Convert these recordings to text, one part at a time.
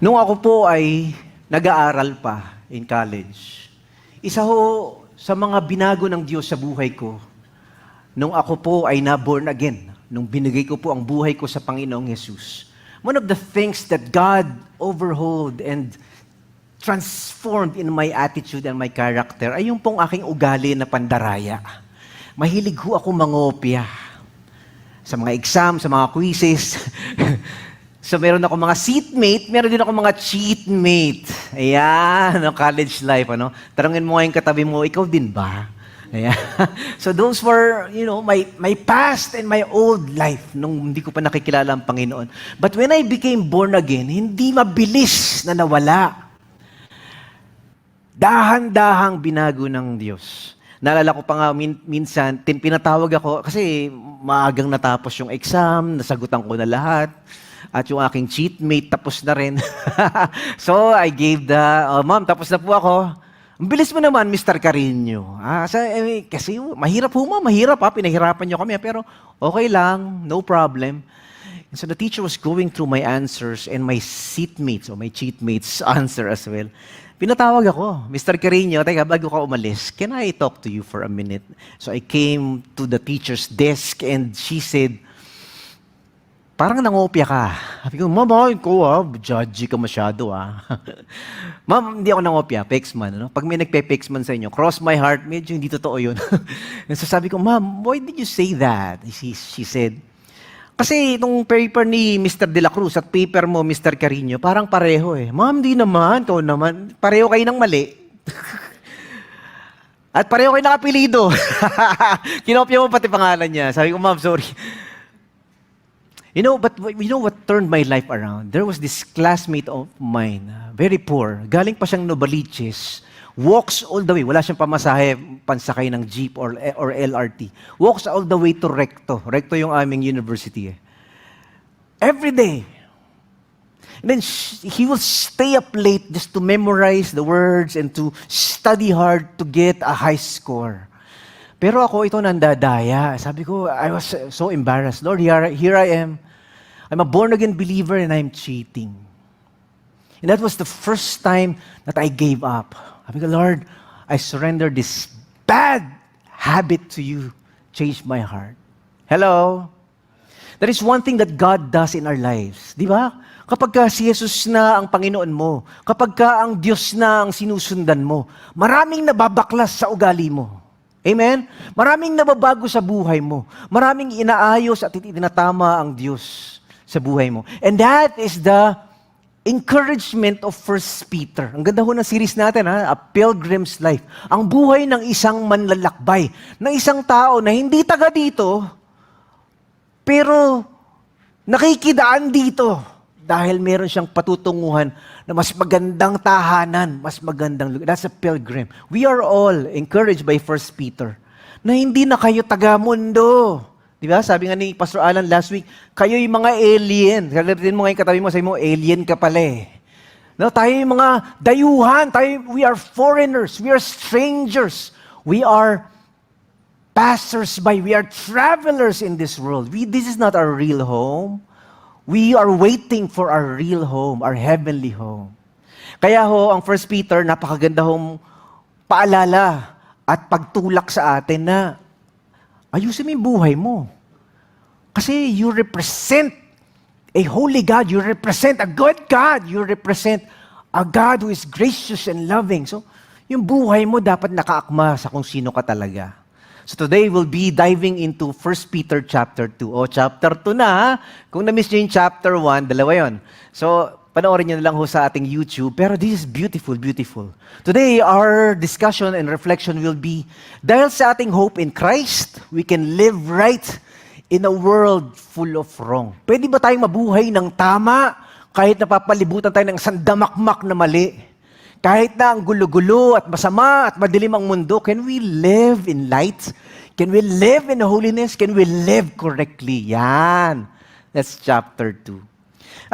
Nung ako po ay nag-aaral pa in college, isa ho sa mga binago ng Diyos sa buhay ko, nung ako po ay na-born again, nung binigay ko po ang buhay ko sa Panginoong Jesus, one of the things that God overhauled and transformed in my attitude and my character ay yung pong aking ugali na pandaraya. Mahilig ho ako mangopya sa mga exam, sa mga quizzes. So meron ako mga seatmate, meron din ako mga cheatmate. Ayan, college life, ano? Tarungin mo ngayong katabi mo, ikaw din ba? Ayan. So those were, my past and my old life nung hindi ko pa nakikilala ang Panginoon. But when I became born again, hindi mabilis na nawala. Dahan-dahang binago ng Diyos. Naalala ko pa nga minsan, pinatawag ako kasi maagang natapos yung exam, nasagutan ko na lahat. At yung aking cheatmate, tapos na rin. So, I gave ma'am, tapos na po ako. Ang bilis mo naman, Mr. Carino. Kasi mahirap ho, ma'am, mahirap ha. Pinahirapan niyo kami, pero okay lang, no problem. And so the teacher was going through my answers and my seatmates, or my cheatmates' answer as well. Pinatawag ako, Mr. Carino, teka, bago ka umalis, can I talk to you for a minute? So I came to the teacher's desk and she said, parang nangopya ka. Sabi ko, Ma'am, judgy ka masyado Ma'am, hindi ako nangopya, pexman. Ano? Pag may nagpe-pexman sa inyo, cross my heart, medyo hindi totoo yun. And so sabi ko, Ma'am, why did you say that? She said, kasi itong paper ni Mr. De La Cruz at paper mo, Mr. Carino, parang pareho eh. Ma'am, di naman, ikaw naman, pareho kayo ng mali. At pareho kayo ng apelido. Kinopya mo pati pangalan niya. Sabi ko, Ma'am, sorry. But you know what turned my life around? There was this classmate of mine, very poor. Galing pa siyang Novaliches. Walks all the way. Wala siyang pamasahe, pansakay ng jeep or LRT. Walks all the way to Recto. Recto yung aming university. Every day. And then he will stay up late just to memorize the words and to study hard to get a high score. Pero ako, ito nandadaya. Sabi ko, I was so embarrassed. Lord, here I am. I'm a born-again believer and I'm cheating. And that was the first time that I gave up. Sabi ko, Lord, I surrender this bad habit to you. Change my heart. Hello? There is one thing that God does in our lives. Di ba? Kapag ka si Jesus na ang Panginoon mo, kapag ka ang Diyos na ang sinusundan mo, maraming nababaklas sa ugali mo. Amen? Maraming nababago sa buhay mo. Maraming inaayos at itinatama ang Diyos sa buhay mo. And that is the encouragement of 1 Peter. Ang ganda ho ng series natin, A Pilgrim's Life. Ang buhay ng isang manlalakbay, ng isang tao na hindi taga dito, pero nakikidaan dito dahil meron siyang patutunguhan na mas magandang tahanan, mas magandang lugar. That's a pilgrim. We are all encouraged by 1 Peter na hindi na kayo taga-mundo. Di ba? Sabi nga ni Pastor Alan last week, kayo yung mga alien. Kalitin mo ngayon katabi mo, sabi mo, alien ka pala eh. No, tayo yung mga dayuhan. We are foreigners. We are strangers. We are passers-by. We are travelers in this world. This is not our real home. We are waiting for our real home, our heavenly home. Kaya ho, ang 1 Peter, napakaganda hong paalala at pagtulak sa atin na ayusin mo yung buhay mo. Kasi you represent a holy God. You represent a good God. You represent a God who is gracious and loving. So, yung buhay mo dapat nakaakma sa kung sino ka talaga. So today we'll be diving into 1 Peter chapter 2. Chapter 2 na. Kung na-miss nyo yung chapter 1, dalawa yon. So, panoorin nyo na lang ho sa ating YouTube. Pero this is beautiful, beautiful. Today, our discussion and reflection will be, dahil sa ating hope in Christ, we can live right in a world full of wrong. Pwede ba tayong mabuhay ng tama kahit napapalibutan tayo ng sandamakmak na mali? Kahit na ang gulo-gulo at masama at madilim ang mundo, can we live in light? Can we live in holiness? Can we live correctly? Yan. That's chapter 2.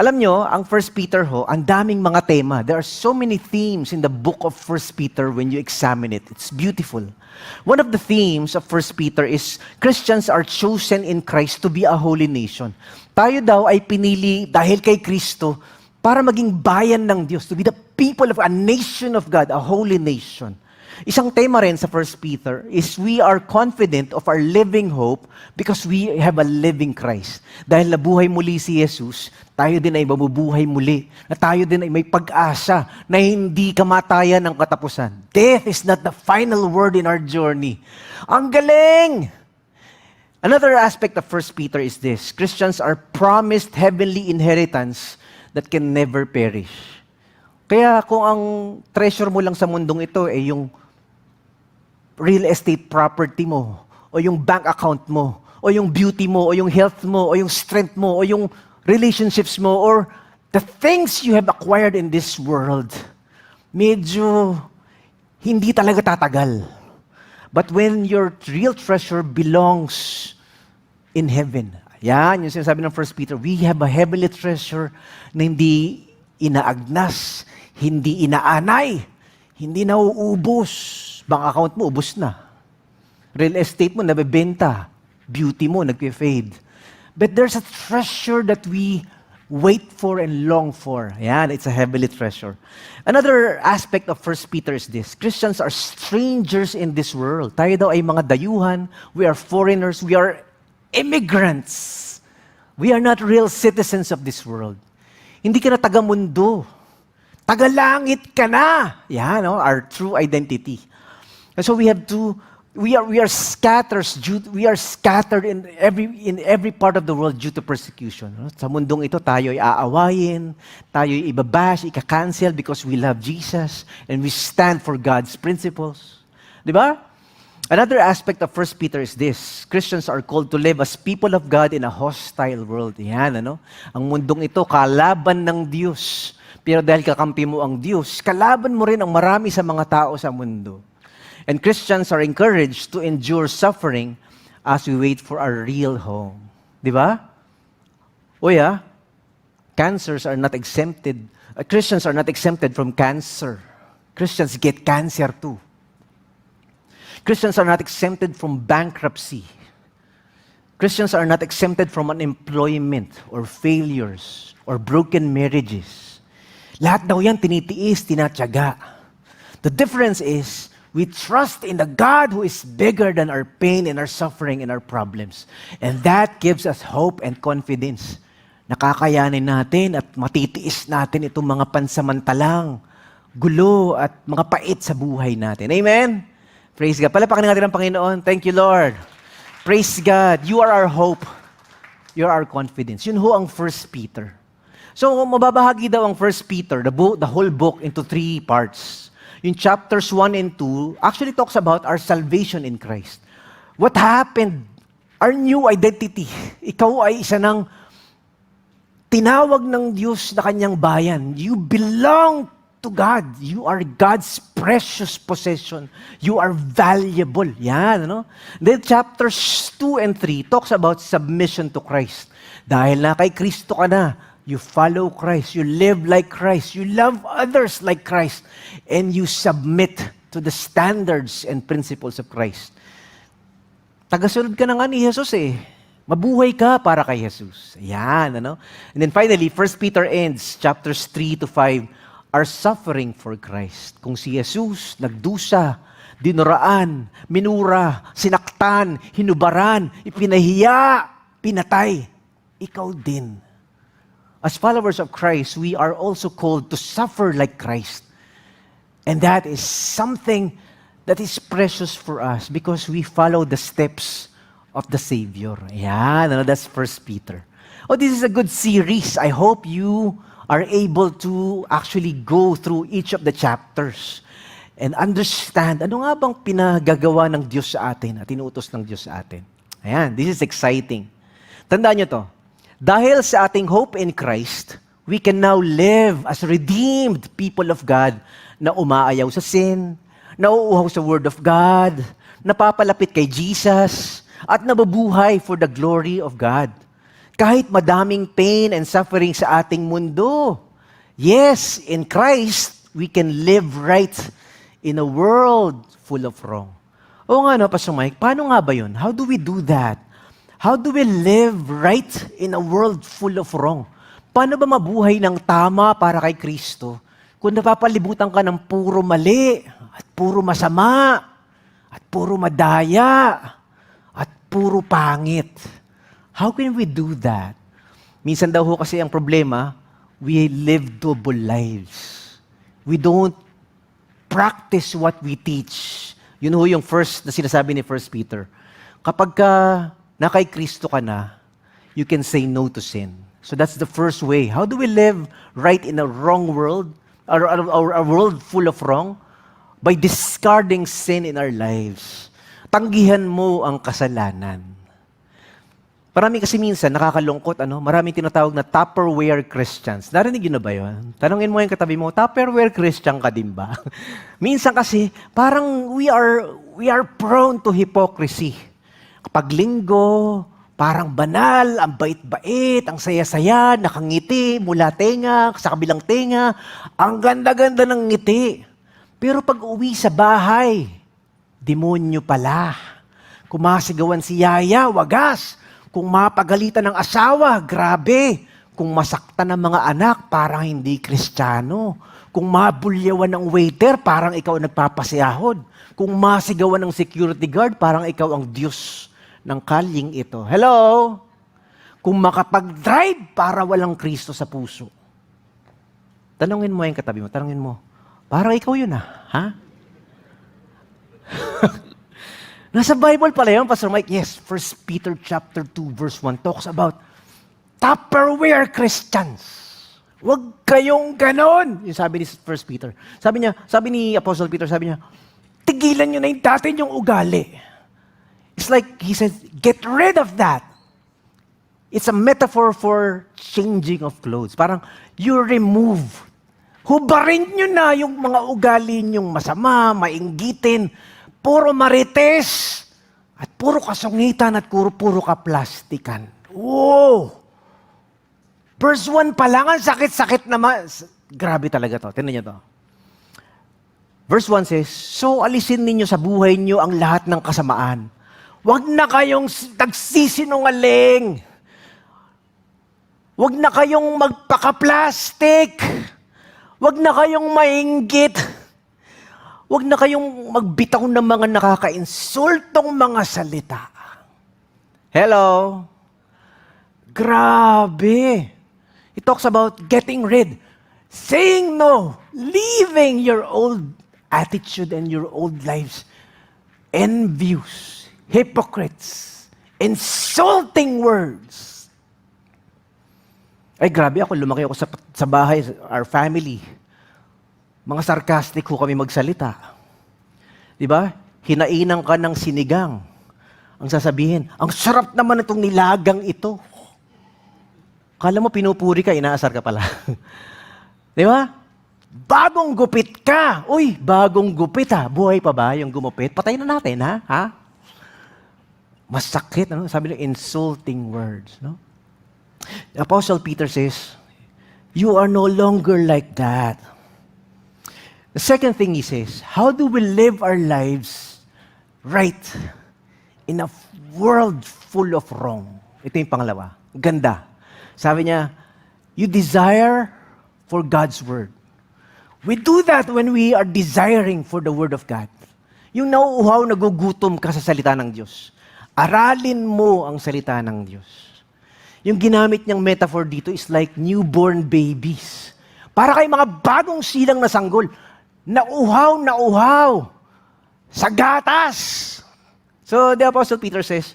Alam nyo, ang 1 Peter ho, ang daming mga tema. There are so many themes in the book of 1 Peter when you examine it. It's beautiful. One of the themes of 1 Peter is Christians are chosen in Christ to be a holy nation. Tayo daw ay pinili dahil kay Kristo para maging bayan ng Diyos, to be the people of a nation of God, a holy nation. Isang tema rin sa 1 Peter is we are confident of our living hope because we have a living Christ. Dahil nabuhay muli si Jesus, tayo din ay mabubuhay muli. Na tayo din ay may pag-asa na hindi kamatayan ang katapusan. Death is not the final word in our journey. Ang galing! Another aspect of 1 Peter is this: Christians are promised heavenly inheritance that can never perish. Kaya kung ang treasure mo lang sa mundong ito ay yung real estate property mo, o yung bank account mo, o yung beauty mo, o yung health mo, o yung strength mo, o yung relationships mo, or the things you have acquired in this world, medyo hindi talaga tatagal. But when your real treasure belongs in heaven, yan yung sinasabi ng 1 Peter, we have a heavenly treasure na hindi inaagnas, hindi inaanay, hindi nauubos. Bank account mo, ubos na. Real estate mo, nabebenta. Beauty mo, nagpe-fade. But there's a treasure that we wait for and long for. Yan, it's a heavenly treasure. Another aspect of 1 Peter is this: Christians are strangers in this world. Tayo daw ay mga dayuhan. We are foreigners. We are immigrants. We are not real citizens of this world. Hindi ka na taga-mundo. Taga-langit ka na. Yan, no? Our true identity. And so we are scattered in every part of the world due to persecution. No? Sa mundong ito, tayo ay aawayin, tayo ay ibabash, ika-cancel because we love Jesus and we stand for God's principles. Di ba? Another aspect of 1 Peter is this: Christians are called to live as people of God in a hostile world. Yan, ano? Ang mundong ito, kalaban ng Diyos. Pero dahil kakampi mo ang Diyos, kalaban mo rin ang marami sa mga tao sa mundo. And Christians are encouraged to endure suffering as we wait for our real home. Di ba? Cancers are not exempted. Christians are not exempted from cancer. Christians get cancer too. Christians are not exempted from bankruptcy. Christians are not exempted from unemployment or failures or broken marriages. Lahat daw yan tinitiis, tinatyaga. The difference is, we trust in the God who is bigger than our pain and our suffering and our problems. And that gives us hope and confidence. Nakakayanin natin at matitiis natin itong mga pansamantalang gulo at mga pait sa buhay natin. Amen? Praise God. Palapakan natin ang Panginoon. Thank you, Lord. Praise God. You are our hope. You are our confidence. Yun ho ang 1 Peter. So, mababahagi daw ang 1 Peter, the whole book, into 3 parts. Yung chapters 1 and 2 actually talks about our salvation in Christ. What happened? Our new identity. Ikaw ay isa ng tinawag ng Diyos na kanyang bayan. You belong to God. You are God's precious possession. You are valuable. Yan, ano? Then chapters 2 and 3 talks about submission to Christ. Dahil na kay Kristo ka na, you follow Christ, you live like Christ, you love others like Christ, and you submit to the standards and principles of Christ. Tagasunod ka na nga ni Jesus eh. Mabuhay ka para kay Jesus. Ayan, ano? And then finally, 1 Peter ends, chapters 3 to 5, are suffering for Christ. Kung si Jesus nagdusa, dinuraan, minura, sinaktan, hinubaran, ipinahiya, pinatay, ikaw din. As followers of Christ, we are also called to suffer like Christ. And that is something that is precious for us because we follow the steps of the Savior. Yan, that's 1 Peter. Oh, this is a good series. I hope you are able to actually go through each of the chapters and understand ano nga bang pinagagawa ng Diyos sa atin at inuutos ng Diyos sa atin. Ayan, this is exciting. Tandaan nyo to. Dahil sa ating hope in Christ, we can now live as redeemed people of God na umaayaw sa sin, nauuhaw sa Word of God, napapalapit kay Jesus, at nababuhay for the glory of God. Kahit madaming pain and suffering sa ating mundo, yes, in Christ, we can live right in a world full of wrong. Oo nga, no, Pastor Mike, paano nga ba yun? How do we do that? How do we live right in a world full of wrong? Paano ba mabuhay ng tama para kay Kristo kung napapalibutan ka ng puro mali, at puro masama, at puro madaya, at puro pangit? How can we do that? Minsan daw ho kasi ang problema, we live double lives. We don't practice what we teach. Yun ho yung first na sinasabi ni First Peter. Kapag ka na kay Kristo ka na, you can say no to sin. So that's the first way. How do we live right in a wrong world, or a world full of wrong? By discarding sin in our lives. Tanggihan mo ang kasalanan. Marami kasi minsan, nakakalungkot, maraming tinatawag na Tupperware Christians. Narinig yun na ba yun? Tanungin mo yung katabi mo, Tupperware Christian ka din ba? Minsan kasi, parang we are prone to hypocrisy. Kapag linggo, parang banal, ang bait-bait, ang saya-saya, nakangiti, mula tenga, sa kabilang tenga, ang ganda-ganda ng ngiti. Pero pag uwi sa bahay, demonyo pala. Kumasigawan si yaya, wagas. Kung mapagalitan ng asawa, grabe. Kung masaktan ng mga anak, parang hindi Kristiyano. Kung mabulyawan ng waiter, parang ikaw ang nagpapasiyahod. Kung masigawan ng security guard, parang ikaw ang Diyos ng kalyeng ito. Hello? Kung makapag-drive, para walang Kristo sa puso. Tanungin mo yung katabi mo, tanungin mo, parang ikaw yun ha? Nasa Bible pala yun, Pastor Mike. Yes, 1 Peter chapter 2, verse 1 talks about Tupperware Christians. Huwag kayong ganon. Yung sabi ni 1 Peter. Sabi ni Apostle Peter, sabi niya, tigilan nyo na yung dati yung ugali. It's like, he says, get rid of that. It's a metaphor for changing of clothes. Parang, you remove. Hubarin nyo na yung mga ugali nyong masama, mainggitin, puro marites, at puro kasungitan, at puro kaplastikan. Wow! Verse 1 pa lang, ang sakit-sakit naman. Grabe talaga to. Tingnan nyo to. Verse 1 says, so alisin ninyo sa buhay nyo ang lahat ng kasamaan. Huwag na kayong nagsisinungaling. Huwag na kayong magpaka-plastic. Huwag na kayong mainggit. Huwag na kayong magbitaw ng mga nakaka-insultong mga salita. Hello? Grabe. It talks about getting rid, saying no, leaving your old attitude and your old lives, envious, hypocrites, insulting words. Ay, grabe ako. Lumaki ako sa bahay, our family. Mga sarcastic ho kami magsalita. Di ba? Hinainan ka ng sinigang. Ang sasabihin, ang sarap naman itong nilagang ito. Kala mo pinupuri ka, inaasar ka pala. Di ba? Bagong gupit ka. Uy, bagong gupit ha. Buhay pa ba yung gumupit? Patay na natin ha? Masakit. Sabi ng insulting words. No? Apostle Peter says, you are no longer like that. The second thing he says, how do we live our lives right in a world full of wrong? Ito yung pangalawa. Ganda. Sabi niya, you desire for God's word. We do that when we are desiring for the word of God. Yung nauuhaw, nagugutom ka sa salita ng Diyos. Aralin mo ang salita ng Diyos. Yung ginamit niyang metaphor dito is like newborn babies. Para kay mga bagong silang na sanggol. Nauhaw sa gatas. So the Apostle Peter says,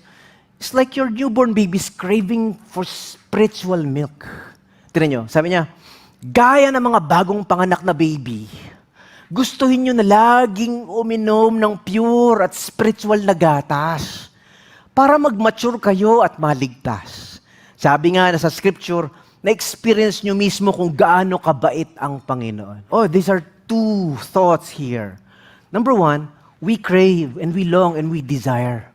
it's like your newborn baby's craving for spiritual milk. Tignan nyo, sabi niya, gaya ng mga bagong panganak na baby, gustuhin nyo na laging uminom ng pure at spiritual na gatas para mag-mature kayo at maligtas. Sabi nga na sa scripture, na-experience nyo mismo kung gaano kabait ang Panginoon. Oh, these are two thoughts here. Number one, we crave and we long and we desire.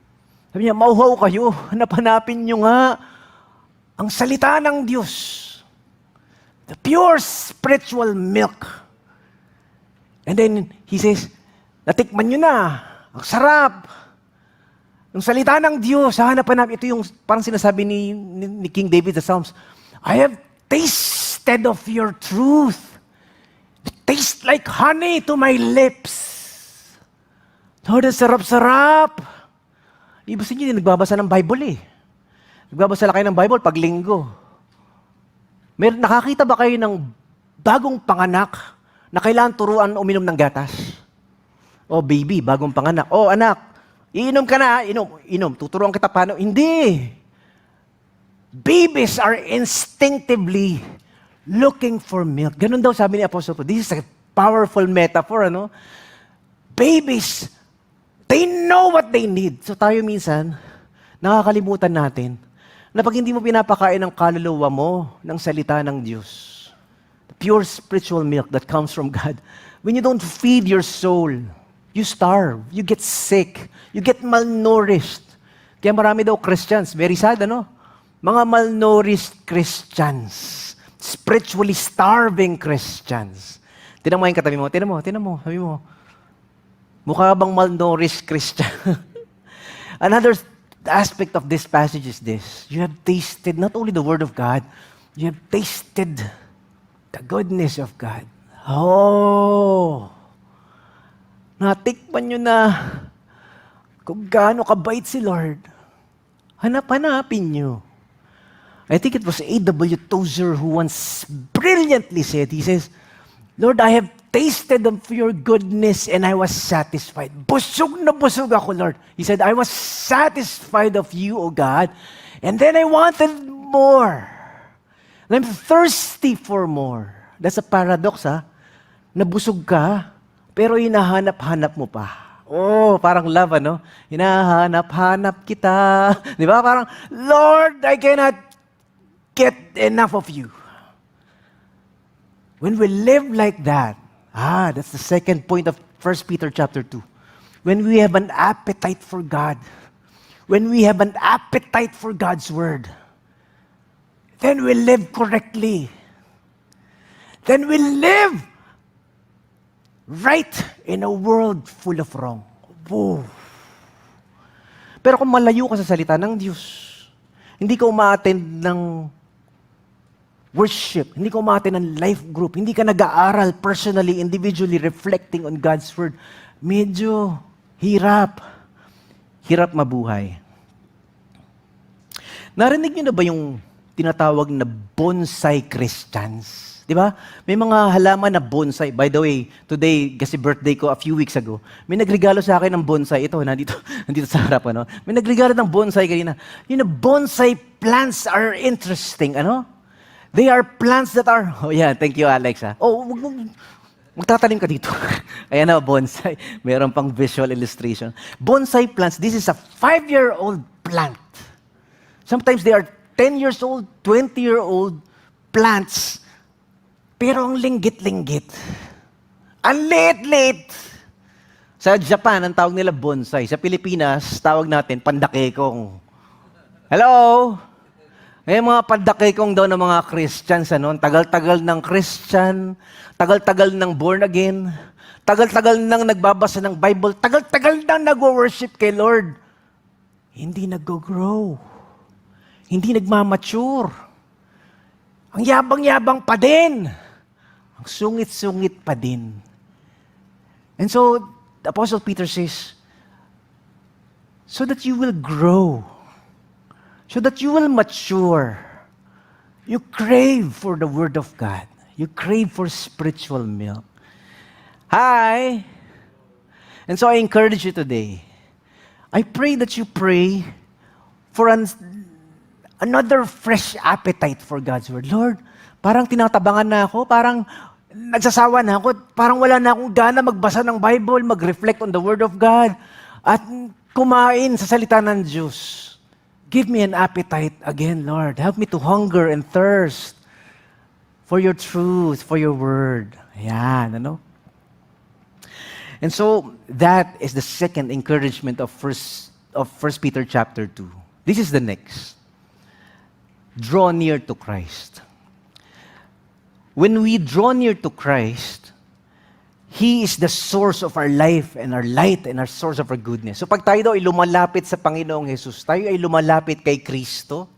Sabi niya, mauhaw kayo, hanap-hanapin nyo nga ang salita ng Diyos. The pure spiritual milk. And then, he says, natikman nyo na, ang sarap. Ang salita ng Diyos, hanap-hanap, ito yung parang sinasabi ni King David sa Psalms, I have tasted of your truth. It tastes like honey to my lips. Lord, ang sarap-sarap. Ibig sabihin, nagbabasa ng Bible eh. Nagbabasa lang kayo ng Bible pag linggo. Nakakita ba kayo ng bagong panganak na kailangan turuan uminom ng gatas? O baby, bagong panganak. O anak, iinom ka na, inom. Tuturuan kita paano. Hindi. Babies are instinctively looking for milk. Ganun daw sabi ni Apostle Paul. This is a powerful metaphor, ano? Babies, they know what they need. So tayo minsan, nakakalimutan natin na pag hindi mo pinapakain ng kaluluwa mo ng salita ng Diyos, the pure spiritual milk that comes from God, when you don't feed your soul, you starve, you get sick, you get malnourished. Kaya marami daw Christians, very sad, ano? Mga malnourished Christians, spiritually starving Christians. Tinan mo yung katabi mo, tinan mo, sabi mo, mukha bang malnourished Christian? Another aspect of this passage is this. You have tasted not only the Word of God, you have tasted the goodness of God. Oh! Natikman nyo na kung gaano kabait si Lord. Hanap-hanapin nyo. I think it was A.W. Tozer who once brilliantly said, he says, Lord, I have tasted of your goodness and I was satisfied. Busog na busog ako, Lord. He said, I was satisfied of you, O God, and then I wanted more. And I'm thirsty for more. That's a paradox, ha? Nabusog ka, pero hinahanap-hanap mo pa. Oh, parang love, ano? Hinahanap-hanap kita. Di ba? Parang, Lord, I cannot get enough of you. When we live like that, that's the second point of 1 Peter chapter 2. When we have an appetite for God, when we have an appetite for God's Word, then we live correctly. Then we live right in a world full of wrong. Whoa. Pero kung malayo ka sa salita ng Diyos, hindi ka uma-attend ng worship, hindi ka uma-attend ng life group, hindi ka nag-aaral personally, individually, reflecting on God's Word, medyo hirap mabuhay. Narinig niyo na ba yung tinatawag na bonsai Christians? Di ba? May mga halaman na bonsai. By the way, today, kasi birthday ko a few weeks ago, may nagregalo sa akin ng bonsai. Ito, nandito sa harap, ano? May nagregalo ng bonsai kanina. You know, bonsai plants are interesting, ano? They are plants that are... Oh yeah, thank you, Alex. Ha? Oh, magtatanim ka dito. Ayan na, bonsai. Meron pang visual illustration. Bonsai plants, this is a 5-year-old plant. Sometimes they are 10 years old, 20-year-old plants. Pero ang linggit-linggit. Ang liit-liit. Sa Japan, ang tawag nila bonsai. Sa Pilipinas, tawag natin pandakekong. Hello? May mga pandakekong daw ng mga Christians. Ano? Tagal-tagal ng Christian, tagal-tagal ng born again, tagal-tagal nang nagbabasa ng Bible, tagal-tagal nang nag-worship kay Lord. Hindi nag-grow. Hindi nagmamature. Ang yabang-yabang pa din. Ang sungit-sungit pa din. And so, the Apostle Peter says, so that you will grow, so that you will mature, you crave for the Word of God. You crave for spiritual milk. Hi! And so I encourage you today. I pray that you pray for another fresh appetite for God's Word. Lord, parang tinatabangan na ako, parang nagsasawa na ako, parang wala na akong gana magbasa ng Bible, mag-reflect on the Word of God, at kumain sa salita ng Diyos. Give me an appetite again, Lord. Help me to hunger and thirst for your truth, for your Word. Ayan, ano? And so, that is the second encouragement of 1 Peter chapter 2. This is the next. Draw near to Christ. When we draw near to Christ, He is the source of our life and our light and our source of our goodness. So pag tayo daw ay lumalapit sa Panginoong Jesus, tayo ay lumalapit kay Kristo,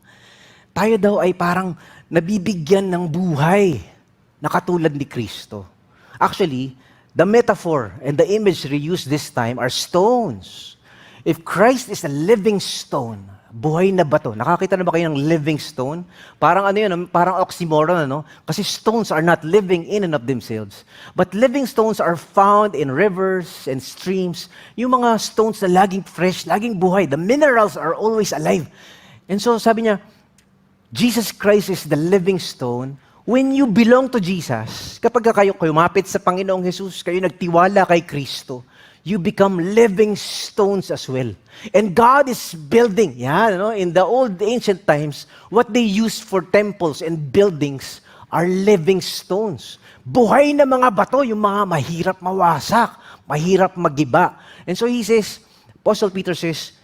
tayo daw ay parang nabibigyan ng buhay na katulad ni Kristo. Actually, the metaphor and the imagery used this time are stones. If Christ is a living stone, buhay na bato. Nakakita na ba kayo ng living stone? Parang ano yun, parang oxymoron, ano? Kasi stones are not living in and of themselves. But living stones are found in rivers and streams. Yung mga stones na laging fresh, laging buhay. The minerals are always alive. And so sabi niya, Jesus Christ is the living stone. When you belong to Jesus, kapag kayo kumapit sa Panginoong Jesus, kayo nagtiwala kay Kristo, you become living stones as well. And God is building, in the old ancient times, what they used for temples and buildings are living stones. Buhay na mga bato, yung mga mahirap mawasak, mahirap magiba. And so he says, Apostle Peter says,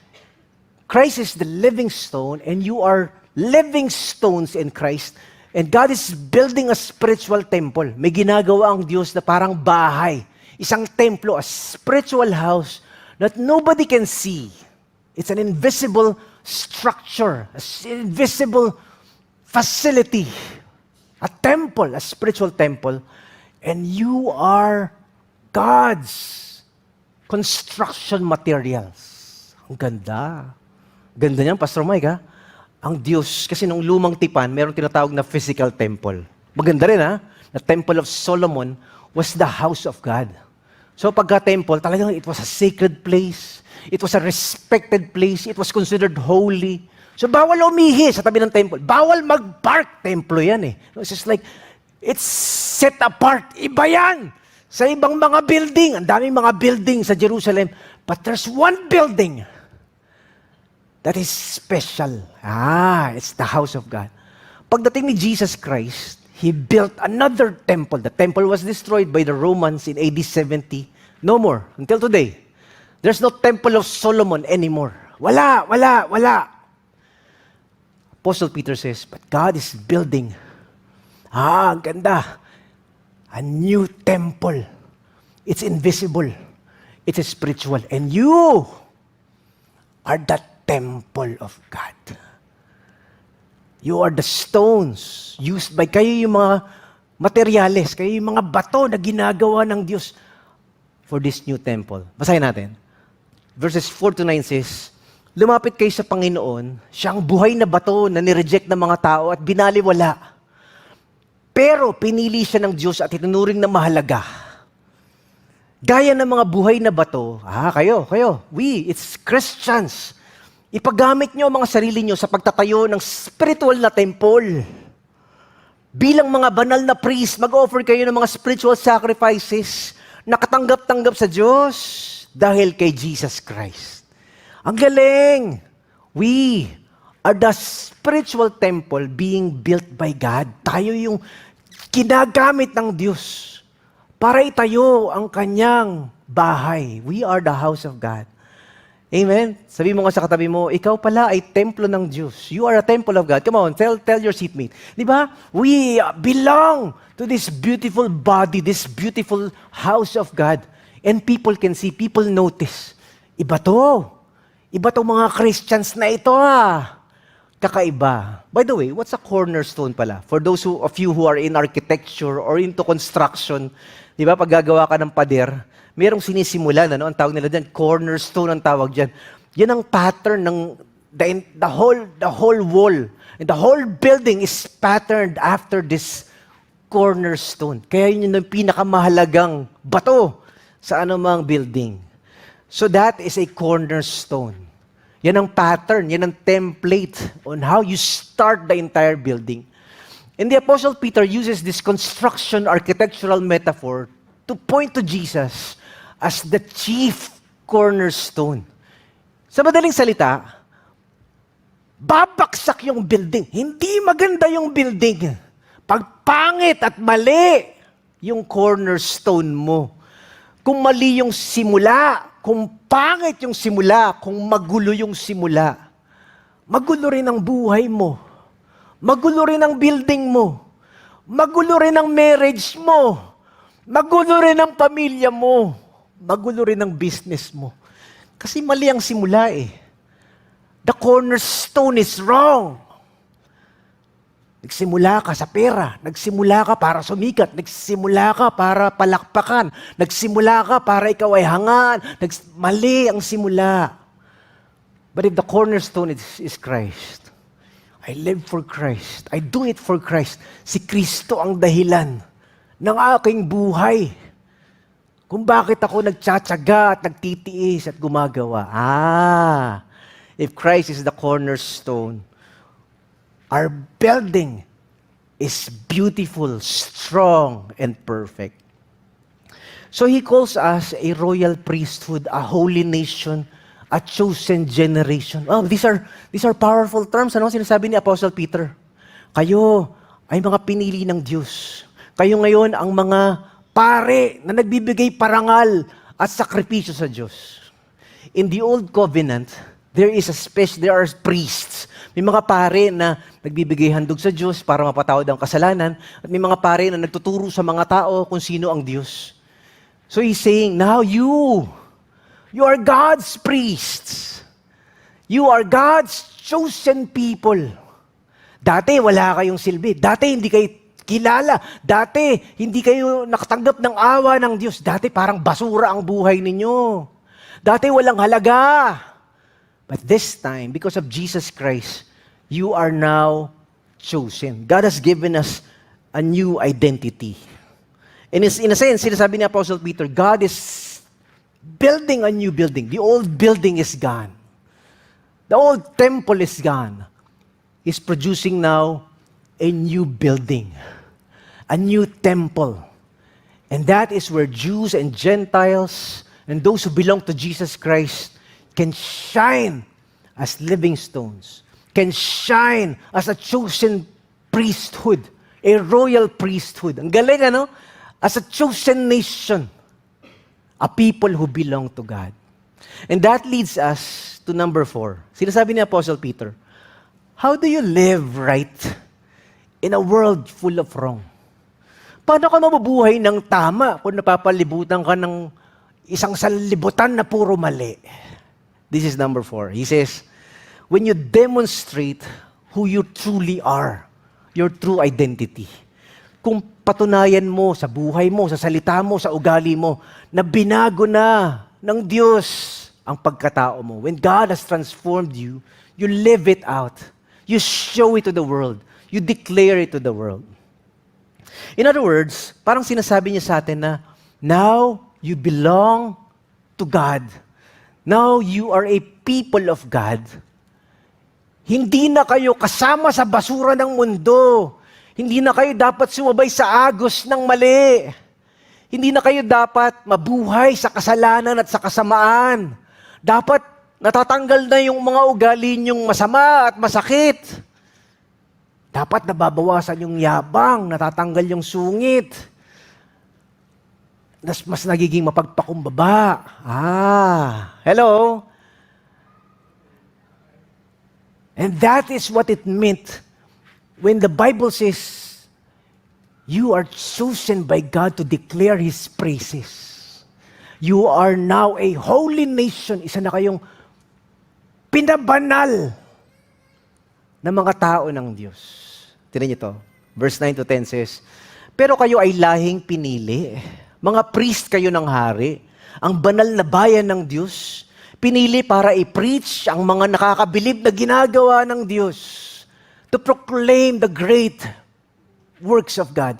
Christ is the living stone and you are living stones in Christ. And God is building a spiritual temple. May ginagawa ang Diyos na parang bahay. Isang templo, a spiritual house that nobody can see. It's an invisible structure, an invisible facility, a temple, a spiritual temple. And you are God's construction materials. Ang ganda. Ganda niyan, Pastor Mike, ha? Ang Diyos, kasi nung lumang tipan, mayroong tinatawag na physical temple. Maganda rin, ha? The Temple of Solomon was the house of God. So pagka-temple, talagang it was a sacred place. It was a respected place. It was considered holy. So bawal umihi sa tabi ng temple. Bawal mag-park. Templo yan eh. It's just like, it's set apart. Iba yan. Sa ibang mga building. Ang daming mga building sa Jerusalem. But there's one building that is special. It's the house of God. Pagdating ni Jesus Christ, He built another temple. The temple was destroyed by the Romans in AD 70. No more. Until today. There's no temple of Solomon anymore. Wala. Apostle Peter says, but God is building. Ang ganda. A new temple. It's invisible. It's spiritual. And you are the temple of God. You are the stones used by, kayo yung mga materyales, kayo yung mga bato na ginagawa ng Diyos for this new temple. Basahin natin. Verses 4 to 9 says, lumapit kayo sa Panginoon, siyang buhay na bato na nireject ng mga tao at binaliwala. Pero pinili siya ng Diyos at itinuring na mahalaga. Gaya ng mga buhay na bato, kayo, it's Christians. Ipagamit nyo ang mga sarili nyo sa pagtatayo ng spiritual na temple. Bilang mga banal na priest, mag-offer kayo ng mga spiritual sacrifices na katanggap-tanggap sa Diyos dahil kay Jesus Christ. Ang galing! We are the spiritual temple being built by God. Tayo yung kinagamit ng Diyos para itayo ang kanyang bahay. We are the house of God. Amen? Sabi mo nga sa katabi mo, ikaw pala ay templo ng Diyos. You are a temple of God. Come on, tell your seatmate. Di ba? We belong to this beautiful body, this beautiful house of God. And people can see, people notice. Iba to. Iba to mga Christians na ito Kakaiba. By the way, what's a cornerstone pala? For those of you who are in architecture or into construction, di ba, pag gagawa ka ng pader, merong sinisimulan, ang tawag nila dyan, cornerstone ang tawag dyan. Yan ang pattern ng the whole wall. And the whole building is patterned after this cornerstone. Kaya yun yung pinakamahalagang bato sa anumang building. So that is a cornerstone. Yan ang pattern, yan ang template on how you start the entire building. And the Apostle Peter uses this construction architectural metaphor to point to Jesus as the chief cornerstone. Sa madaling salita, babaksak yung building. Hindi maganda yung building. Pag pangit at mali yung cornerstone mo. Kung mali yung simula, kung pangit yung simula, kung magulo yung simula, magulo rin ang buhay mo. Magulo rin ang building mo. Magulo rin ang marriage mo. Magulo rin ang pamilya mo. Magulo rin ang business mo. Kasi mali ang simula The cornerstone is wrong. Nagsimula ka sa pera. Nagsimula ka para sumikat. Nagsimula ka para palakpakan. Nagsimula ka para ikaw ay hangaan. Mali ang simula. But if the cornerstone is Christ, I live for Christ. I do it for Christ. Si Kristo ang dahilan ng aking buhay. Kung bakit ako nagtsatsaga at nagtitiis at gumagawa. If Christ is the cornerstone, our building is beautiful, strong, and perfect. So He calls us a royal priesthood, a holy nation, a chosen generation. These are powerful terms. Ano sinasabi ni Apostle Peter? Kayo ay mga pinili ng Diyos. Kayo ngayon ang mga pare na nagbibigay parangal at sakripisyo sa Diyos. In the Old Covenant, there are priests. May mga pare na nagbibigay handog sa Diyos para mapatawad ang kasalanan, at may mga pare na nagtuturo sa mga tao kung sino ang Diyos. So He's saying, now you are God's priests. You are God's chosen people. Dati wala kayong silbi. Dati hindi kayo kilala. Dati hindi kayo nakatanggap ng awa ng Diyos. Dati parang basura ang buhay ninyo. Dati walang halaga. But this time, because of Jesus Christ, you are now chosen. God has given us a new identity. In a sense, sinasabi ni Apostle Peter, God is building a new building. The old building is gone. The old temple is gone. He's producing now a new building, a new temple. And that is where Jews and Gentiles and those who belong to Jesus Christ can shine as living stones, can shine as a chosen priesthood, a royal priesthood. Ang galing, ano? As a chosen nation, a people who belong to God. And that leads us to number 4. Sinasabi ni Apostle Peter, how do you live right in a world full of wrong? Paano ka mabubuhay ng tama kung napapalibutan ka ng isang sanlibutan na puro mali? This is number 4. He says, when you demonstrate who you truly are, your true identity, kung patunayan mo sa buhay mo, sa salita mo, sa ugali mo, na binago na ng Diyos ang pagkatao mo. When God has transformed you, you live it out. You show it to the world. You declare it to the world. In other words, parang sinasabi niya sa atin na, now you belong to God. Now you are a people of God. Hindi na kayo kasama sa basura ng mundo. Hindi na kayo dapat sumabay sa agos ng mali. Hindi na kayo dapat mabuhay sa kasalanan at sa kasamaan. Dapat natatanggal na yung mga ugali niyong masama at masakit. Dapat nababawasan yung yabang, natatanggal yung sungit. Mas nagiging mapagpakumbaba. Hello? And that is what it meant when the Bible says, you are chosen by God to declare His praises. You are now a holy nation. Isa na kayong pinabanal na mga tao ng Diyos. Tignan niyo to. Verse 9 to 10 says, pero kayo ay lahing pinili. Mga priest kayo ng hari. Ang banal na bayan ng Diyos. Pinili para i-preach ang mga nakakabilib na ginagawa ng Diyos. To proclaim the great works of God.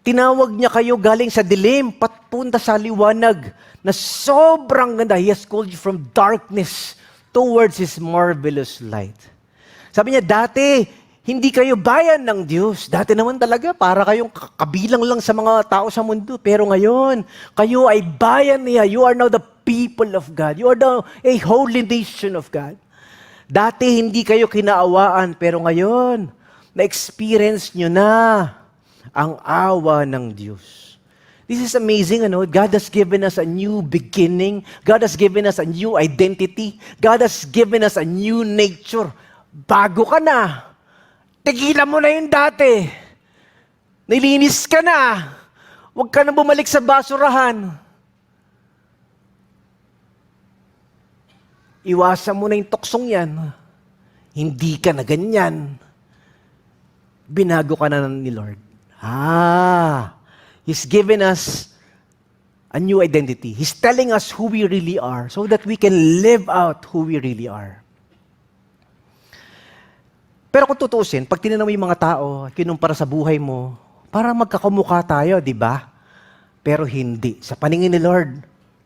Tinawag niya kayo galing sa dilim, papunta sa liwanag, na sobrang ganda. He has called you from darkness towards His marvelous light. Sabi niya, dati, hindi kayo bayan ng Diyos. Dati naman talaga, para kayong kabilang lang sa mga tao sa mundo. Pero ngayon, kayo ay bayan niya. You are now the people of God. You are now a holy nation of God. Dati hindi kayo kinaawaan, pero ngayon, na-experience nyo na ang awa ng Diyos. This is amazing, ano? God has given us a new beginning. God has given us a new identity. God has given us a new nature. Bago ka na. Tigilan mo na yung dati. Nilinis ka na. Huwag ka na bumalik sa basurahan. Iwasan mo na yung tuksong yan. Hindi ka na ganyan. binago ka na ni Lord. He's given us a new identity. He's telling us who we really are so that we can live out who we really are. Pero kung tutuusin, pag tinanong mo yung mga tao, kinumpara sa buhay mo, para magkakamukha tayo, di ba? Pero hindi. Sa paningin ni Lord,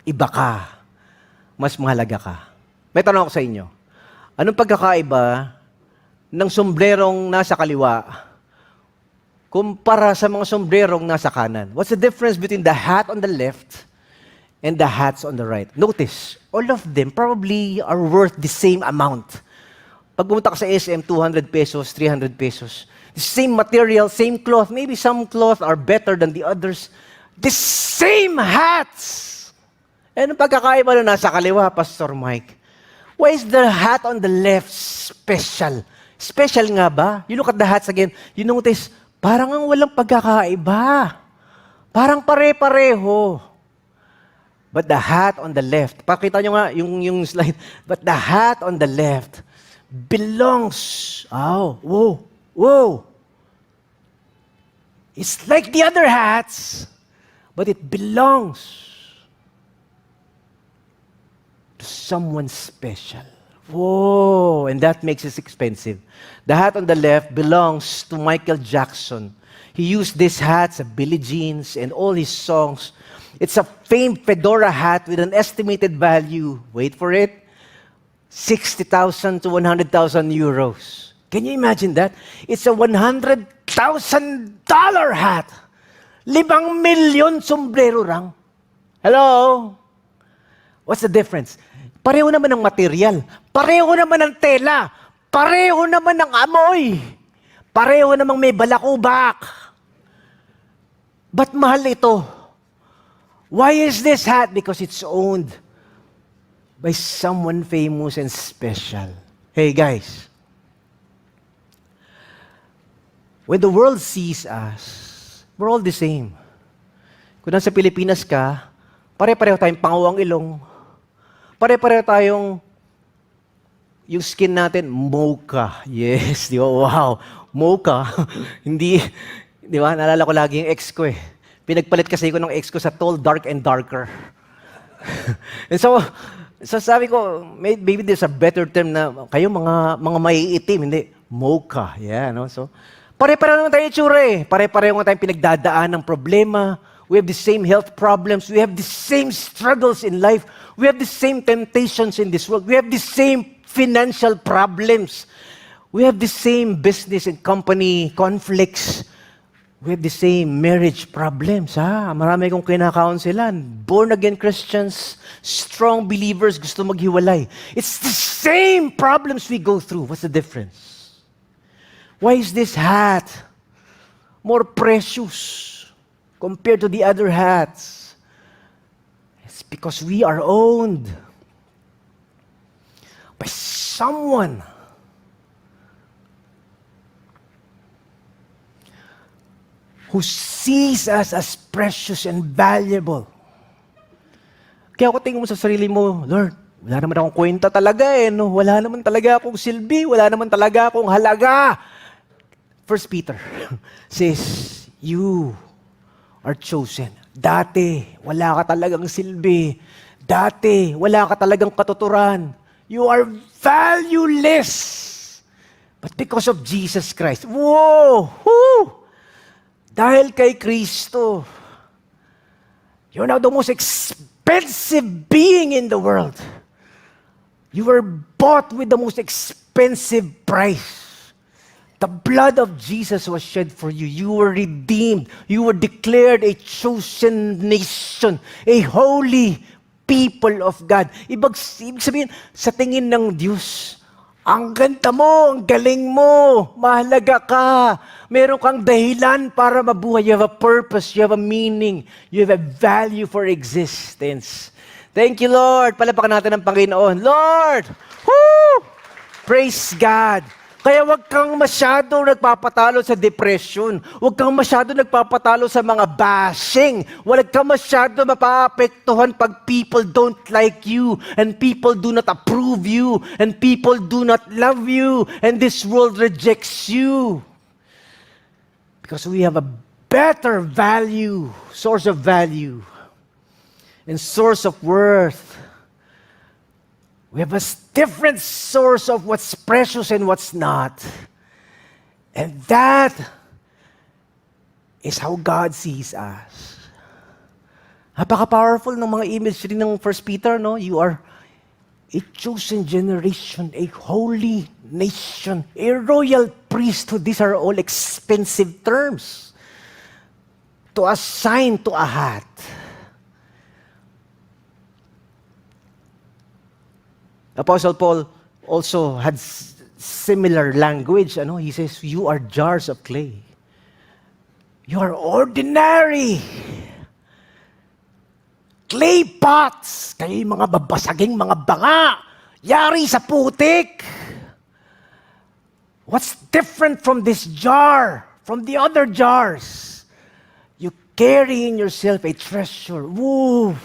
iba ka. Mas mahalaga ka. May tanong ako sa inyo. Anong pagkakaiba ng sombrerong nasa kaliwa kumpara sa mga sombrerong nasa kanan? What's the difference between the hat on the left and the hats on the right? Notice, all of them probably are worth the same amount. Pag pumunta ka sa SM, 200 pesos, 300 pesos. The same material, same cloth. Maybe some cloth are better than the others. The same hats! Anong pagkakaiba na nasa kaliwa, Pastor Mike? Why is the hat on the left special? Special nga ba? You look at the hats again, you notice, parang ang walang pagkakaiba. Parang pare-pareho. But the hat on the left, pakita nyo nga yung slide, but the hat on the left belongs, whoa. It's like the other hats, but it belongs to someone special. Whoa, and that makes it expensive. The hat on the left belongs to Michael Jackson. He used this hat sa Billie Jeans and all his songs. It's a famed fedora hat with an estimated value, wait for it, 60,000 to 100,000 euros. Can you imagine that? It's a $100,000 hat. 5 milyon sombrero lang. Hello? What's the difference? Pareho naman ng material. Pareho naman ng tela. Pareho naman ng amoy. Pareho namang may balakubak. Ba't mahal ito? Why is this hat? Because it's owned by someone famous and special. Hey guys, when the world sees us, we're all the same. Kung nasa Pilipinas ka, pare-pareho tayong pangawang ilong. Pare-pareho tayong yung skin natin, mocha. Yes, di ba? Wow, mocha. Hindi, di ba? Naalala ko lagi yung ex ko eh. Pinagpalit kasi ko ng ex ko sa tall, dark, and darker. And so sabi ko, maybe there's a better term na kayo mga maiitim, hindi, mocha. Yeah, no? So, pare-pareho naman tayo itsura eh. Pare-pareho naman tayong pinagdadaan ng problema. We have the same health problems. We have the same struggles in life. We have the same temptations in this world. We have the same financial problems. We have the same business and company conflicts. We have the same marriage problems. Marami kong kinakaunselan. Born-again Christians, strong believers, gusto maghiwalay. It's the same problems we go through. What's the difference? Why is this hat more precious compared to the other hats? It's because we are owned by someone who sees us as precious and valuable. Kaya ako tingin mo sa sarili mo, Lord, wala naman akong kwenta talaga eh. No? Wala naman talaga akong silbi. Wala naman talaga akong halaga. 1 Peter says, you are chosen. Dati, wala ka talagang silbi. Dati, wala ka talagang katuturan. You are valueless. But because of Jesus Christ, whoa! Whoo! Dahil kay Kristo, you're now the most expensive being in the world. You were bought with the most expensive price. The blood of Jesus was shed for you. You were redeemed. You were declared a chosen nation, a holy people of God. Ibig sabihin, sa tingin ng Diyos, ang ganda mo, ang galing mo, mahalaga ka. Meron kang dahilan para mabuhay. You have a purpose, you have a meaning, you have a value for existence. Thank you, Lord. Palapakan natin ang Panginoon. Lord! Woo! Praise God. Kaya wag kang masyado nagpapatalo sa depression. Wag kang masyado nagpapatalo sa mga bashing. Wag kang masyado mapaapektuhan pag people don't like you and people do not approve you and people do not love you and this world rejects you. Because we have a better value, source of value, and source of worth. We have a different source of what's precious and what's not. And that is how God sees us. Napaka-powerful ng mga imagery ng 1 Peter, no? You are a chosen generation, a holy nation, a royal priesthood. These are all expensive terms to assign to a hat. Apostle Paul also had similar language. He says, you are jars of clay. You are ordinary clay pots. Kayo mga babasaging mga banga. Yari sa putik. What's different from this jar, from the other jars? You carry in yourself a treasure. Woo!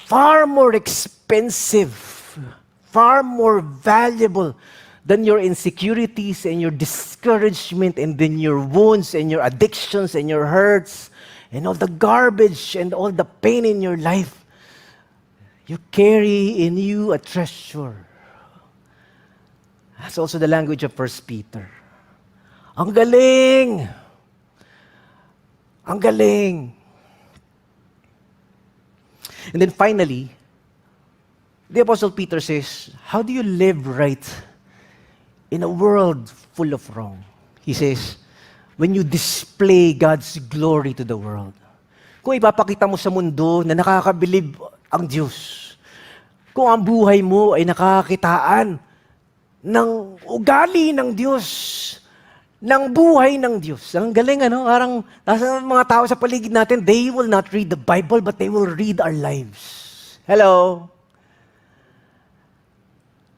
Far more expensive, far more valuable than your insecurities and your discouragement and then your wounds and your addictions and your hurts and all the garbage and all the pain in your life. You carry in you a treasure. That's also the language of 1 Peter. Ang galing! Ang galing! And then finally, the Apostle Peter says, how do you live right in a world full of wrong? He says, when you display God's glory to the world. Kung ipapakita mo sa mundo na nakakabilib ang Diyos, kung ang buhay mo ay nakakakitaan ng ugali ng Diyos, ng buhay ng Diyos. Ang galing, Parang nasa mga tao sa paligid natin, they will not read the Bible, but they will read our lives. Hello?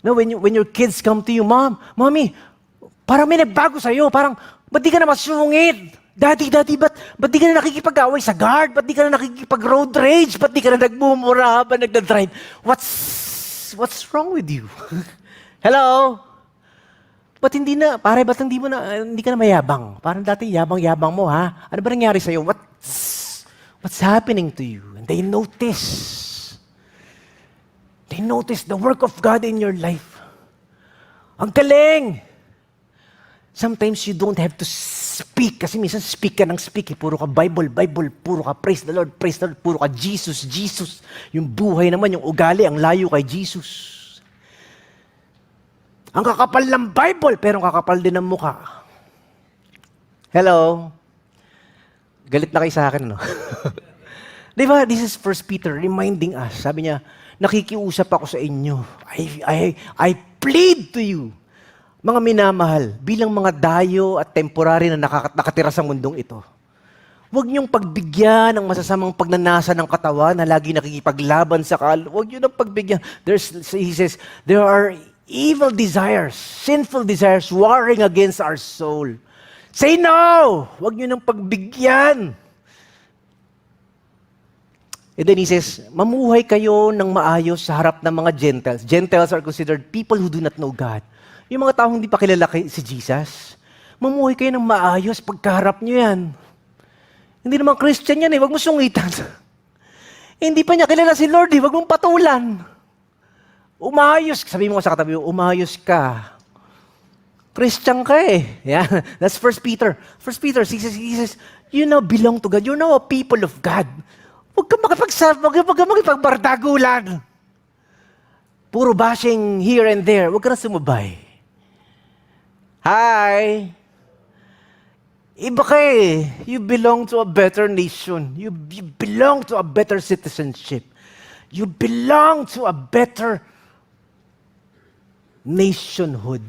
No, when your kids come to you, Mommy, parang may nagbago sa'yo. Parang, ba't di ka na masungit? Daddy, ba't di ka na nakikipag-away sa guard? Ba't di ka na nakikipag-road rage? Ba't di ka na nagmumura habang nagdadrive? What's wrong with you? Hello? Ba't hindi ka na mayabang? Parang dati yabang-yabang mo, ha? Ano ba nangyari sa'yo? What's happening to you? And they notice the work of God in your life. Ang galing! Sometimes you don't have to speak. Kasi minsan speak ka ng speak. Puro ka Bible. Puro ka praise the Lord. Puro ka Jesus. Yung buhay naman, yung ugali, ang layo kay Jesus. Ang kakapal ng Bible, pero ang kakapal din ng mukha. Hello? Galit na kayo sa akin, Di ba? This is 1 Peter reminding us. Sabi niya, nakikiusap ako sa inyo. I plead to you, mga minamahal, bilang mga dayo at temporary na nakatira sa mundong ito. Huwag niyong pagbigyan ng masasamang pagnanasa ng katawan na lagi nakikipaglaban sa Huwag niyo nang pagbigyan. He says, there are evil desires, sinful desires warring against our soul. Say no! Huwag niyo nang pagbigyan. And then he says, mamuhay kayo ng maayos sa harap ng mga Gentiles. Gentiles are considered people who do not know God. Yung mga taong hindi pa kilala si Jesus, mamuhay kayo ng maayos pagkaharap niyo yan. Hindi naman Christian yan, Huwag mo sungitan. Hindi pa niya kilala si Lord, Huwag mong patulan. Umayos. Sabi mo sa katabi, umayos ka. Christian ka Yeah, that's 1 Peter. 1 Peter, he says, you now belong to God. You now a people of God. Huwag ka makipagbardagulan. Puro bashing here and there. Huwag ka na sumabay. Hi! Iba ka You belong to a better nation. You belong to a better citizenship. You belong to a better nationhood.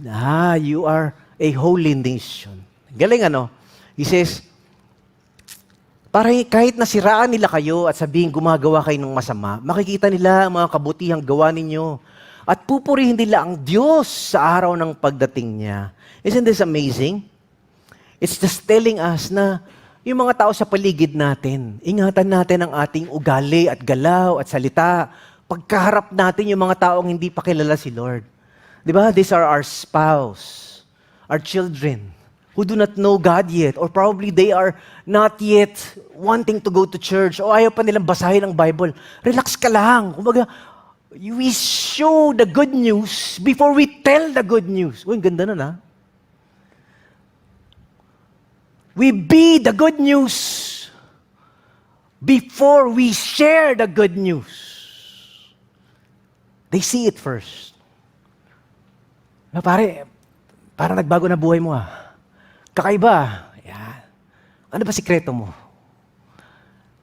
You are a holy nation. Galing He says, para kahit nasiraan nila kayo at sabihin gumagawa kayo ng masama, makikita nila ang mga kabutihang gawa ninyo at pupurihin nila ang Diyos sa araw ng pagdating niya. Isn't this amazing? It's just telling us na yung mga tao sa paligid natin, ingatan natin ang ating ugali at galaw at salita. Pagkaharap natin yung mga taong hindi pa kilala si Lord. Di ba? These are our spouse, our children, who do not know God yet, or probably they are not yet wanting to go to church, o ayaw pa nilang basahin ang Bible. Relax ka lang. Kumbaga, we show the good news before we tell the good news. Uy, ang ganda nun, ha? We be the good news before we share the good news. They see it first. Na pare, parang nagbago na buhay mo, ha? Kakaiba. Yan. Ano ba sikreto mo?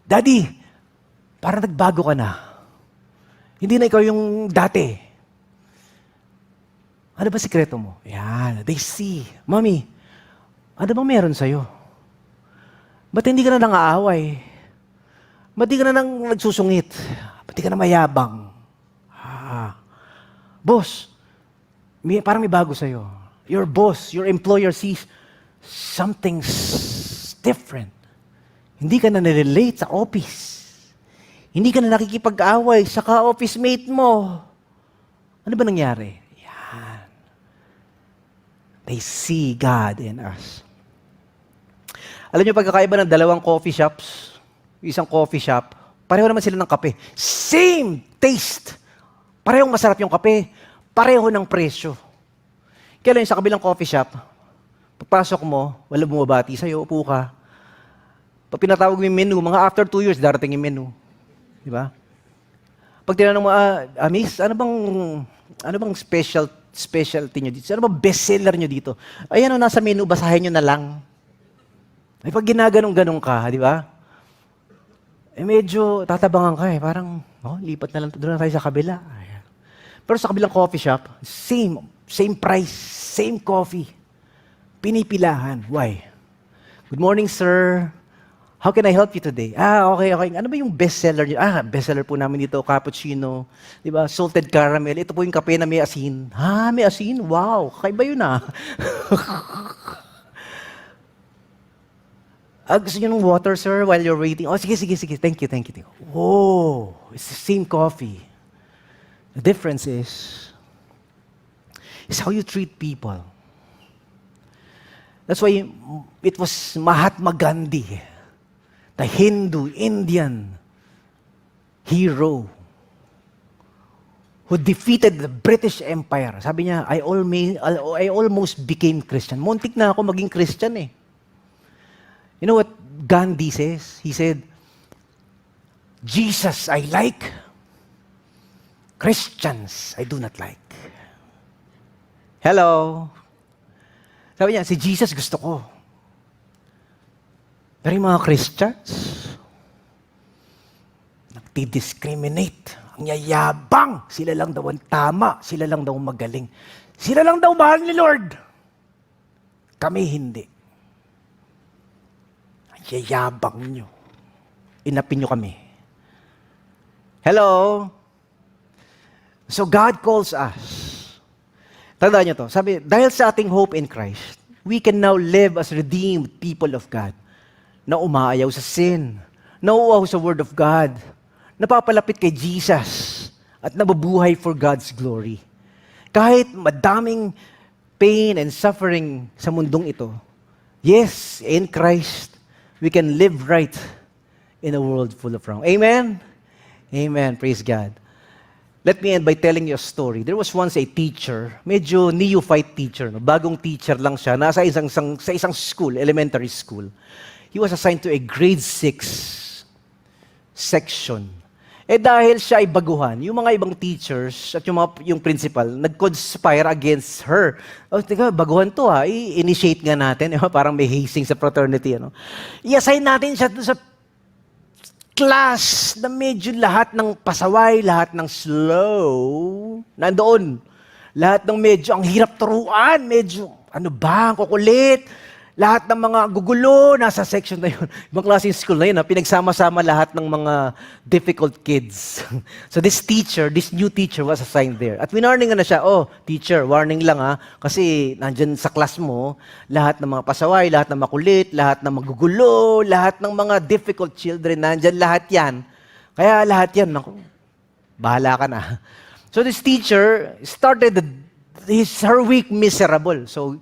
Daddy, parang nagbago ka na. Hindi na ikaw yung dati. Ano ba sikreto mo? Yan. They see. Mommy, ano bang meron sa'yo? Ba't hindi ka na nang-aaway? Ba't di ka na nang nagsusungit? Ba't di ka na mayabang? Boss, parang may bago sa'yo. Your boss, your employer sees something's different. Hindi ka na nare-relate sa office. Hindi ka na nakikipag-away sa ka-office mate mo. Ano ba nangyari? Yan. They see God in us. Alam niyo, pagkakaiba ng dalawang coffee shops, isang coffee shop, pareho naman sila ng kape. Same taste. Parehong masarap yung kape. Pareho ng presyo. Kaya lang sa kabilang coffee shop, pagpasok mo, wala bumabati sa'yo, upo ka. Pag pinatawag mo yung menu, mga after 2 years, darating yung menu. Di ba? Pag tinanong mo, miss, ano bang specialty nyo dito? Ano bang bestseller nyo dito? Ayan o, nasa menu, basahin nyo na lang. Ay, pag ginaganong-ganong ka, di ba? Medyo tatabangan ka eh. Parang, lipat na lang, doon na tayo sa kabila. Ayan. Pero sa kabilang coffee shop, same price, same coffee. Pinipilahan. Why? Good morning, sir. How can I help you today? Okay. Ano ba yung bestseller niyo? Bestseller po namin dito, cappuccino, di ba? Salted caramel. Ito po yung kape na may asin. May asin? Wow, kakaiba yun gusto niyo ng water, sir, while you're waiting? Sige. Thank you. Oh, it's the same coffee. The difference is how you treat people. That's why it was Mahatma Gandhi, the Hindu, Indian hero who defeated the British Empire. Sabi niya, I almost became Christian. Muntik na ako maging Christian eh. You know what Gandhi says? He said, Jesus I like, Christians I do not like. Hello? Sabi niya, si Jesus gusto ko. Pero yung mga Christians, nagdi-discriminate. Ang yayabang. Sila lang daw ang tama. Sila lang daw magaling. Sila lang daw mahal ni Lord. Kami hindi. Ang yayabang nyo. Inapin nyo kami. Hello? So God calls us. Tandaan nyo to. Sabi, dahil sa ating hope in Christ, we can now live as redeemed people of God na umaayaw sa sin, nauuaw sa Word of God, napapalapit kay Jesus, at nabubuhay for God's glory. Kahit madaming pain and suffering sa mundong ito, yes, in Christ, we can live right in a world full of wrong. Amen? Amen. Praise God. Let me end by telling you a story. There was once a teacher, medyo neophyte teacher, bagong teacher lang siya, nasa isang school, elementary school. He was assigned to a grade 6 section. Dahil siya ay baguhan, yung mga ibang teachers at yung principal, nag-conspire against her. Teka, baguhan to i-initiate nga natin, parang may hazing sa fraternity. I-assign natin siya sa class na medyo lahat ng pasaway, lahat ng slow, nandoon. Lahat ng medyo ang hirap turuan, medyo ang kukulit. Lahat ng mga gugulo, nasa section na yun. Ibang klaseng school na yun, pinagsama-sama lahat ng mga difficult kids. So this new teacher was assigned there. At winarning na siya, teacher, warning lang kasi nandyan sa class mo, lahat ng mga pasaway, lahat ng makulit, lahat ng magugulo, lahat ng mga difficult children, nandyan lahat yan. Kaya lahat yan, bahala ka na. So this teacher started her week miserable. So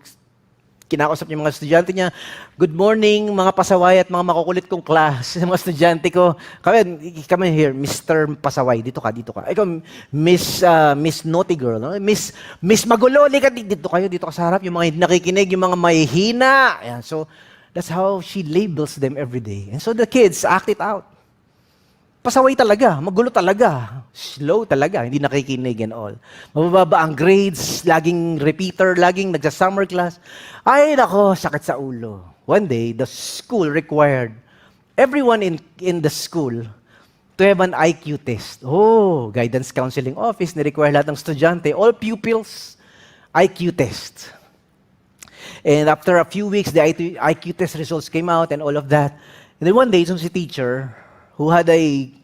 kinakausap niya yung mga estudyante niya, "Good morning, mga pasaway at mga makukulit kong class." Sa mga estudyante ko, come here, Mr. Pasaway, dito ka, dito ka. Ikaw, Miss Naughty Girl, no? Miss Magulo, lika, dito ka sa harap, yung mga hindi nakikinig, yung mga mahihina. Ayan, so, that's how she labels them every day. And so the kids act it out. Pasaway talaga, magulo talaga, slow talaga, hindi nakikinig and all. Mabababa ang grades, laging repeater, laging nagsa-summer class. Ay nako, sakit sa ulo. One day, the school required everyone in the school to have an IQ test. Oh, guidance counseling office, ni-require lahat ng estudyante, all pupils, IQ test. And after a few weeks, the IQ test results came out and all of that. And then one day, si teacher, who had the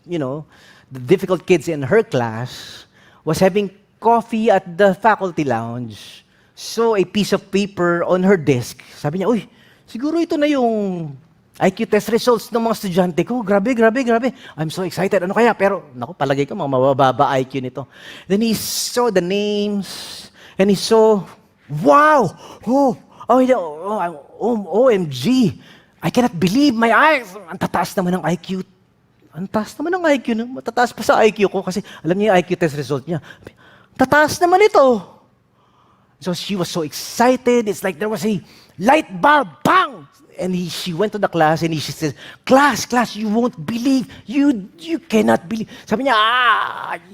difficult kids in her class, was having coffee at the faculty lounge. Saw a piece of paper on her desk. Sabi niya, "Uy, siguro ito na yung IQ test results ng mga estudyante ko. Grabe, grabe, grabe. I'm so excited. Ano kaya?" Pero, naku, palagay ko, mga mabababa IQ nito. Then he saw the names, and he saw, wow! OMG! I cannot believe my eyes! Ang tataas naman ng IQ. Ang taas naman ng IQ. Matataas pa sa IQ ko kasi alam niya yung IQ test result niya. Tataas naman ito. So she was so excited. It's like there was a light bulb. Bang! And she went to the class and she said, class, you won't believe. You cannot believe. Sabi niya,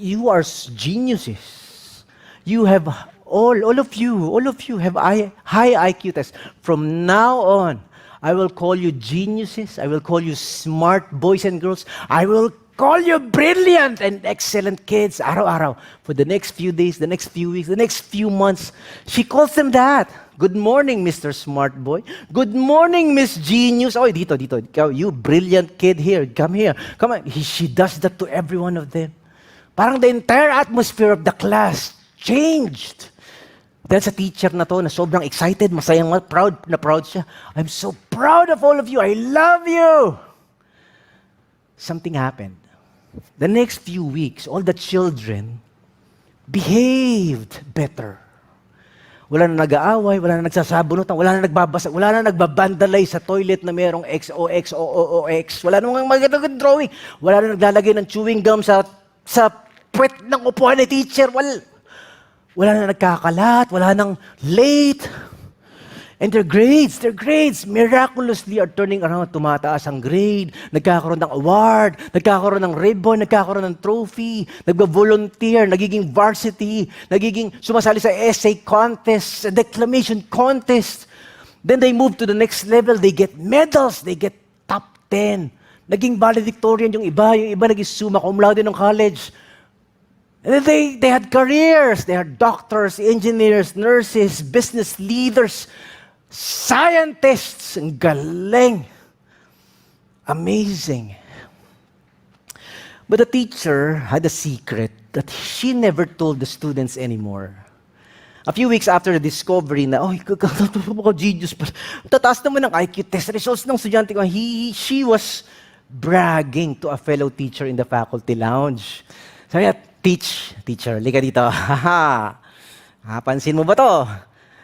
you are geniuses. You have, all of you have high IQ tests. From now on, I will call you geniuses. I will call you smart boys and girls. I will call you brilliant and excellent kids. Araw-araw. For the next few days, the next few weeks, the next few months, she calls them that. Good morning, Mr. Smart Boy. Good morning, Miss Genius. Oh, dito. Ikaw, you brilliant kid here. Come here. Come on. She does that to every one of them. Parang the entire atmosphere of the class changed. Dahil sa teacher na to, na sobrang excited, masayang, proud siya. I'm so proud of all of you. I love you. Something happened. The next few weeks, all the children behaved better. Wala na nag-aaway, wala na nagsasabunutan, wala na nagbabasa, wala na nagbabandalize sa toilet na mayroong XOX, OOX, wala na magandang drawing, wala na naglalagay ng chewing gum sa puwet ng upuan ni teacher, wala na nagkakalat, wala nang late. And their grades, miraculously are turning around. Tumataas ang grade, nagkakaroon ng award, nagkakaroon ng ribbon, nagkakaroon ng trophy, nagba-volunteer, nagiging varsity, sumasali sa essay contest, sa declamation contest. Then they move to the next level, they get medals, they get top 10. Naging valedictorian yung iba naging summa cum laude ng college. And then they had careers. They had doctors, engineers, nurses, business leaders, scientists. Ang galing. Amazing. But the teacher had a secret that she never told the students anymore. A few weeks after the discovery na, genius pa. Tataas naman ng IQ test results ng estudyante ko. She was bragging to a fellow teacher in the faculty lounge. Sabi niya, teacher, liga dito. Pansin mo ba to?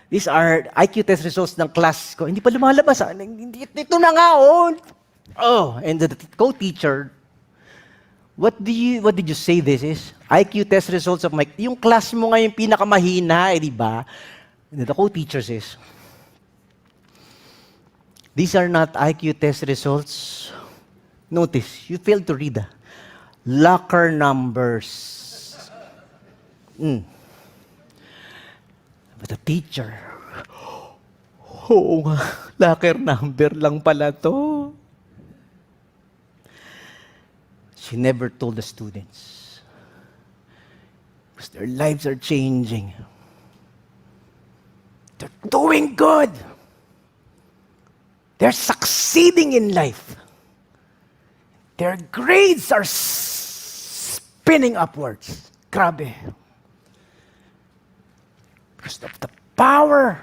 These are IQ test results ng class ko. Hindi pa lumalabas. Ito na nga, and the co-teacher, what did you say this is? IQ test results of yung class mo nga yung pinakamahina, di ba? And the co-teacher says, these are not IQ test results. Notice, you failed to read. Locker numbers. But the teacher, oo nga, locker number lang pala to. She never told the students. Because their lives are changing. They're doing good. They're succeeding in life. Their grades are spinning upwards. Grabe. Because of the power,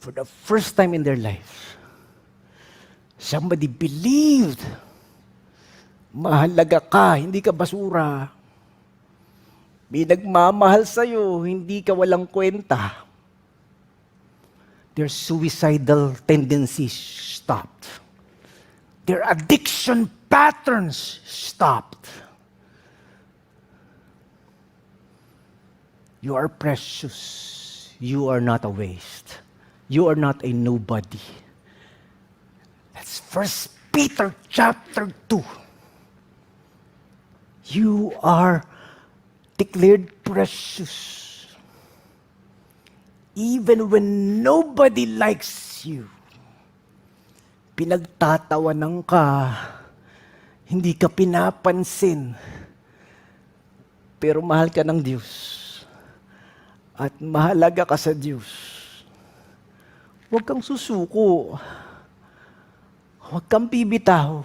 for the first time in their life, somebody believed, mahalaga ka, hindi ka basura. May nagmamahal sa'yo, hindi ka walang kwenta. Their suicidal tendencies stopped. Their addiction patterns stopped. You are precious. You are not a waste. You are not a nobody. That's 1 Peter chapter 2. You are declared precious. Even when nobody likes you, pinagtatawanan ka, hindi ka pinapansin, pero mahal ka ng Diyos at mahalaga ka sa Diyos. Huwag kang susuko. Huwag kang bibitaw.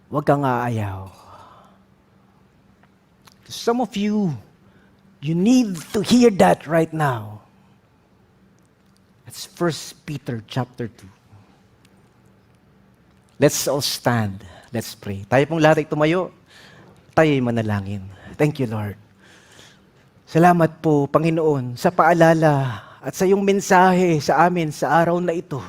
Huwag kang aayaw. Some of you, you need to hear that right now. That's 1 Peter chapter 2. Let's all stand. Let's pray. Tayo pong lahat ay tumayo. Tayo ay manalangin. Thank you, Lord. Salamat po, Panginoon, sa paalala at sa iyong mensahe sa amin sa araw na ito.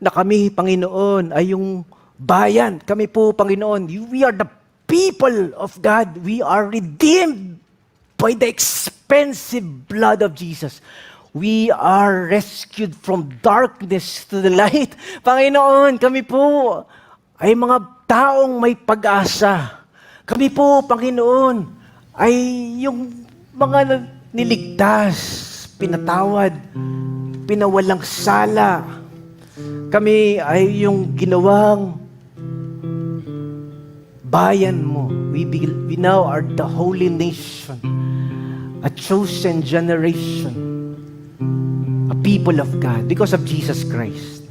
Na kami, Panginoon, ay yung bayan. Kami po, Panginoon, we are the people of God. We are redeemed by the expensive blood of Jesus. We are rescued from darkness to the light. Panginoon, kami po ay mga taong may pag-asa. Kami po, Panginoon, ay yung mga niligtas, pinatawad, pinawalang sala. Kami ay yung ginawang bayan mo. We now are the holy nation, a chosen generation, a people of God because of Jesus Christ.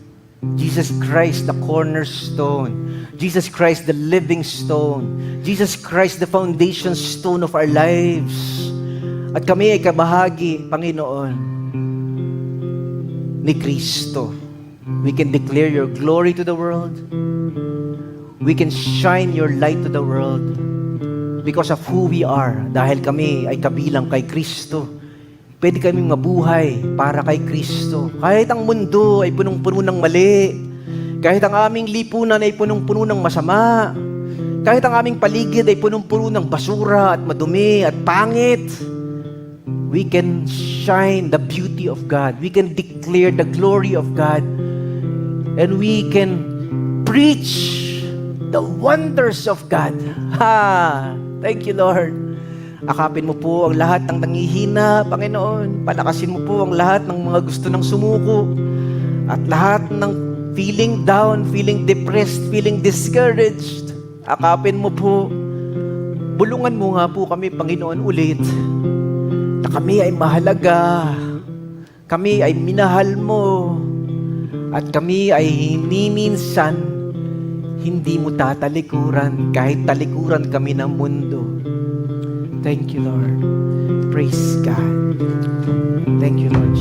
Jesus Christ, the cornerstone. Jesus Christ, the living stone. Jesus Christ, the foundation stone of our lives. At kami ay kabahagi, Panginoon, ni Kristo. We can declare your glory to the world. We can shine your light to the world because of who we are. Dahil kami ay kabilang kay Kristo. Pwede kaming mabuhay para kay Kristo. Kahit ang mundo ay punong-puno ng mali. Kahit ang aming lipunan ay punong-puno ng masama. Kahit ang aming paligid ay punong-puno ng basura at madumi at pangit. We can shine the beauty of God. We can declare the glory of God. And we can preach the wonders of God. Thank you, Lord. Akapin mo po ang lahat ng nangihina, Panginoon. Palakasin mo po ang lahat ng mga gusto ng sumuko. At lahat ng feeling down, feeling depressed, feeling discouraged. Akapin mo po. Bulungan mo nga po kami, Panginoon, ulit. Na kami ay mahalaga. Kami ay minahal mo. At kami ay minsan hindi mo tatalikuran kahit talikuran kami ng mundo. Thank you, Lord. Praise God. Thank you, Lord